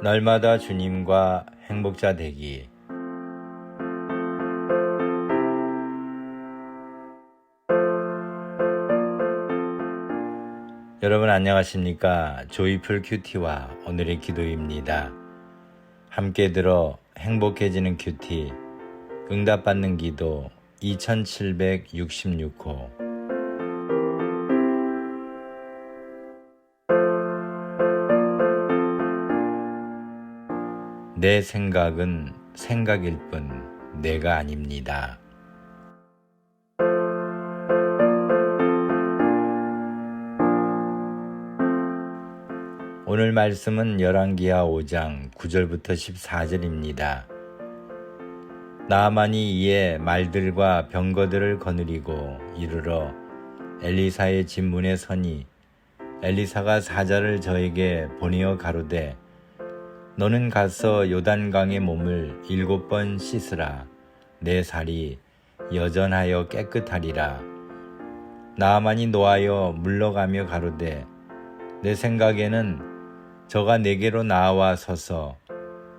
날마다 주님과 행복자 되기. 여러분 안녕하십니까? 조이풀 큐티와 오늘의 기도입니다. 함께 들어 행복해지는 큐티 응답받는 기도 2766호. 내 생각은 생각일 뿐 내가 아닙니다. 오늘 말씀은 열왕기하 5장 9절부터 14절입니다. 나아만이 이에 말들과 병거들을 거느리고 이르러 엘리사의 집 문에 서니 엘리사가 사자를 저에게 보내어 가로되 너는 가서 요단강의 몸을 7번 씻으라. 내 살이 여전하여 깨끗하리라. 나아만이 노하여 물러가며 가로되 내 생각에는 저가 내게로 나와 서서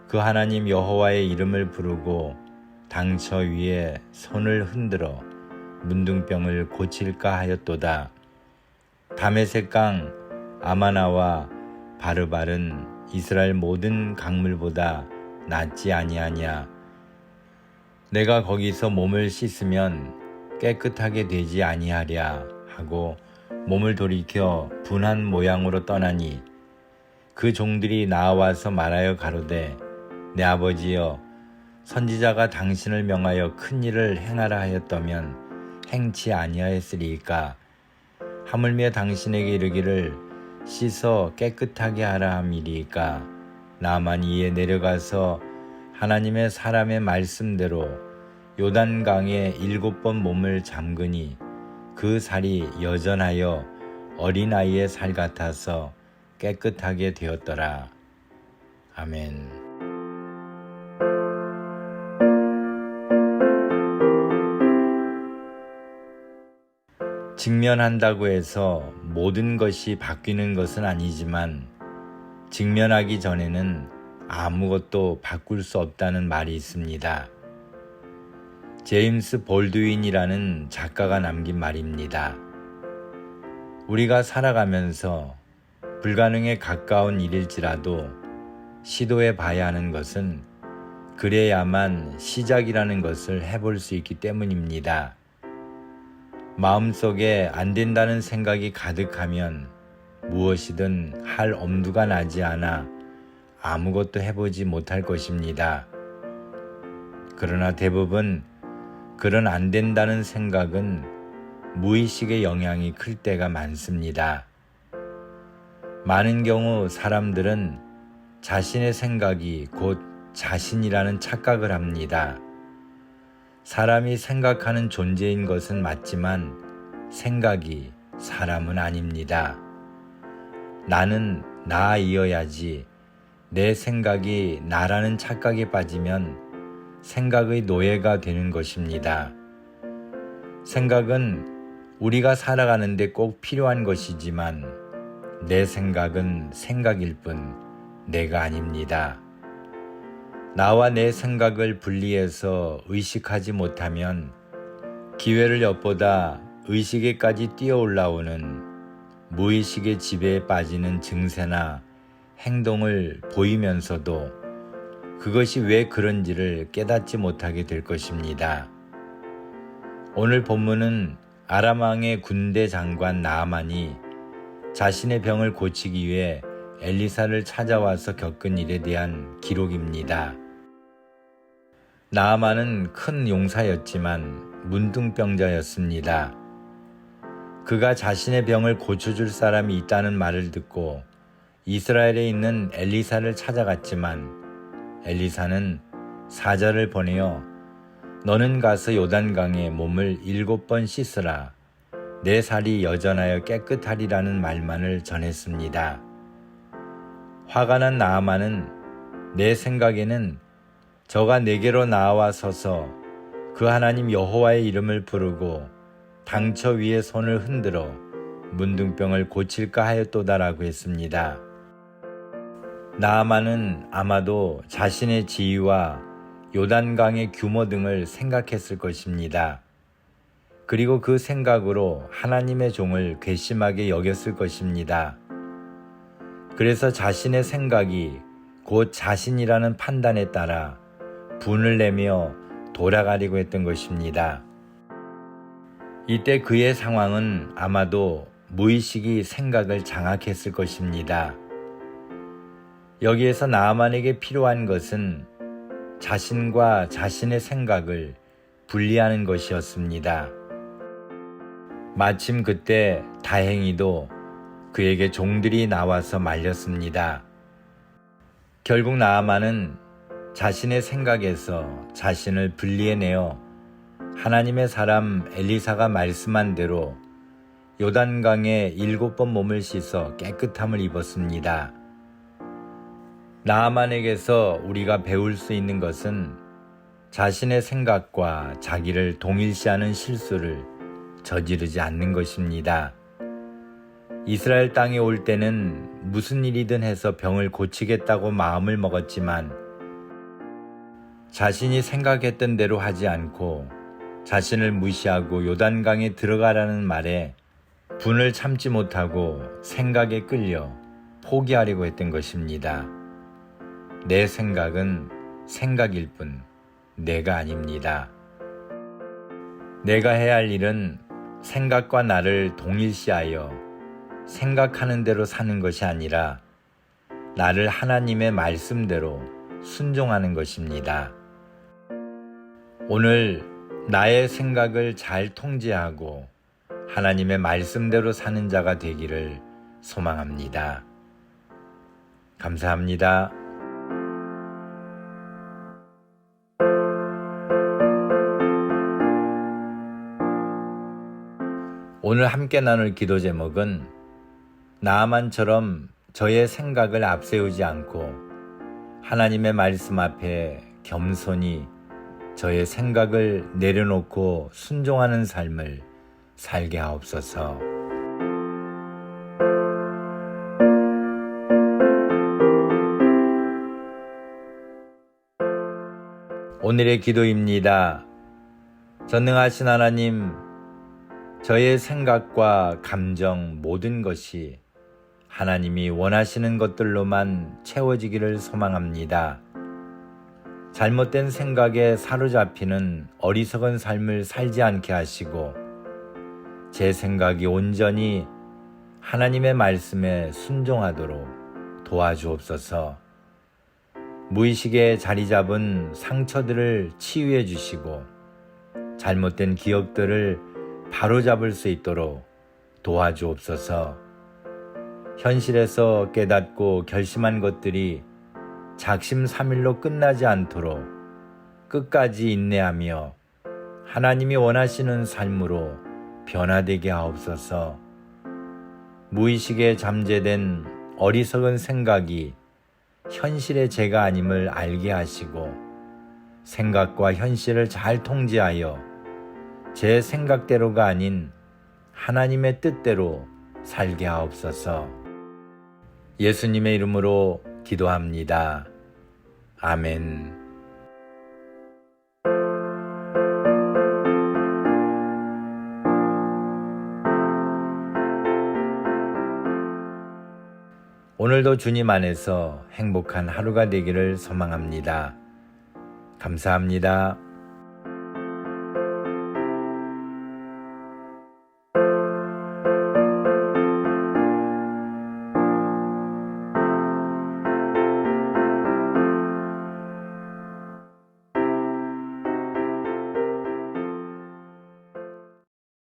그 하나님 여호와의 이름을 부르고 당처 위에 손을 흔들어 문둥병을 고칠까 하였도다. 다메섹 강 아마나와 바르발은 이스라엘 모든 강물보다 낫지 아니하냐. 내가 거기서 몸을 씻으면 깨끗하게 되지 아니하랴 하고 몸을 돌이켜 분한 모양으로 떠나니 그 종들이 나와서 말하여 가로되 내 아버지여 선지자가 당신을 명하여 큰 일을 행하라 하였다면 행치 아니하였으리이까. 하물며 당신에게 이르기를 씻어 깨끗하게 하라 함이리이까. 나아만이 이에 내려가서 하나님의 사람의 말씀대로 요단강에 7번 몸을 잠그니 그 살이 여전하여 어린아이의 살 같아서 깨끗하게 되었더라. 아멘. 직면한다고 해서 모든 것이 바뀌는 것은 아니지만 직면하기 전에는 아무것도 바꿀 수 없다는 말이 있습니다. 제임스 볼드윈이라는 작가가 남긴 말입니다. 우리가 살아가면서 불가능에 가까운 일일지라도 시도해 봐야 하는 것은 그래야만 시작이라는 것을 해볼 수 있기 때문입니다. 마음속에 안 된다는 생각이 가득하면 무엇이든 할 엄두가 나지 않아 아무것도 해보지 못할 것입니다. 그러나 대부분 그런 안 된다는 생각은 무의식의 영향이 클 때가 많습니다. 많은 경우 사람들은 자신의 생각이 곧 자신이라는 착각을 합니다. 사람이 생각하는 존재인 것은 맞지만 생각이 사람은 아닙니다. 나는 나이어야지 내 생각이 나라는 착각에 빠지면 생각의 노예가 되는 것입니다. 생각은 우리가 살아가는데 꼭 필요한 것이지만 내 생각은 생각일 뿐 내가 아닙니다. 나와 내 생각을 분리해서 의식하지 못하면 기회를 엿보다 의식에까지 뛰어올라오는 무의식의 지배에 빠지는 증세나 행동을 보이면서도 그것이 왜 그런지를 깨닫지 못하게 될 것입니다. 오늘 본문은 아람 왕의 군대 장관 나아만이 자신의 병을 고치기 위해 엘리사를 찾아와서 겪은 일에 대한 기록입니다. 나아만은 큰 용사였지만 문둥병자였습니다. 그가 자신의 병을 고쳐줄 사람이 있다는 말을 듣고 이스라엘에 있는 엘리사를 찾아갔지만 엘리사는 사자를 보내어 너는 가서 요단강에 몸을 7번 씻으라. 내 살이 여전하여 깨끗하리라는 말만을 전했습니다. 화가 난 나아만은 내 생각에는 저가 내게로 나와 서서 그 하나님 여호와의 이름을 부르고 당처 위에 손을 흔들어 문둥병을 고칠까 하였도다라고 했습니다. 나아만은 아마도 자신의 지위와 요단강의 규모 등을 생각했을 것입니다. 그리고 그 생각으로 하나님의 종을 괘씸하게 여겼을 것입니다. 그래서 자신의 생각이 곧 자신이라는 판단에 따라 분을 내며 돌아가려고 했던 것입니다. 이때 그의 상황은 아마도 무의식이 생각을 장악했을 것입니다. 여기에서 나아만에게 필요한 것은 자신과 자신의 생각을 분리하는 것이었습니다. 마침 그때 다행히도 그에게 종들이 나와서 말렸습니다. 결국 나아만은 자신의 생각에서 자신을 분리해내어 하나님의 사람 엘리사가 말씀한 대로 요단강에 7번 몸을 씻어 깨끗함을 입었습니다. 나아만에게서 우리가 배울 수 있는 것은 자신의 생각과 자기를 동일시하는 실수를 저지르지 않는 것입니다. 이스라엘 땅에 올 때는 무슨 일이든 해서 병을 고치겠다고 마음을 먹었지만 자신이 생각했던 대로 하지 않고 자신을 무시하고 요단강에 들어가라는 말에 분을 참지 못하고 생각에 끌려 포기하려고 했던 것입니다. 내 생각은 생각일 뿐 내가 아닙니다. 내가 해야 할 일은 생각과 나를 동일시하여 생각하는 대로 사는 것이 아니라 나를 하나님의 말씀대로 순종하는 것입니다. 오늘 나의 생각을 잘 통제하고 하나님의 말씀대로 사는 자가 되기를 소망합니다. 감사합니다. 오늘 함께 나눌 기도 제목은 나아만처럼 저의 생각을 앞세우지 않고 하나님의 말씀 앞에 겸손히 저의 생각을 내려놓고 순종하는 삶을 살게 하옵소서. 오늘의 기도입니다. 전능하신 하나님, 저의 생각과 감정 모든 것이 하나님이 원하시는 것들로만 채워지기를 소망합니다. 잘못된 생각에 사로잡히는 어리석은 삶을 살지 않게 하시고 제 생각이 온전히 하나님의 말씀에 순종하도록 도와주옵소서. 무의식에 자리 잡은 상처들을 치유해 주시고 잘못된 기억들을 바로잡을 수 있도록 도와주옵소서. 현실에서 깨닫고 결심한 것들이 작심삼일로 끝나지 않도록 끝까지 인내하며 하나님이 원하시는 삶으로 변화되게 하옵소서. 무의식에 잠재된 어리석은 생각이 현실의 제가 아님을 알게 하시고 생각과 현실을 잘 통제하여 제 생각대로가 아닌 하나님의 뜻대로 살게 하옵소서. 예수님의 이름으로 기도합니다. 아멘. 오늘도 주님 안에서 행복한 하루가 되기를 소망합니다. 감사합니다.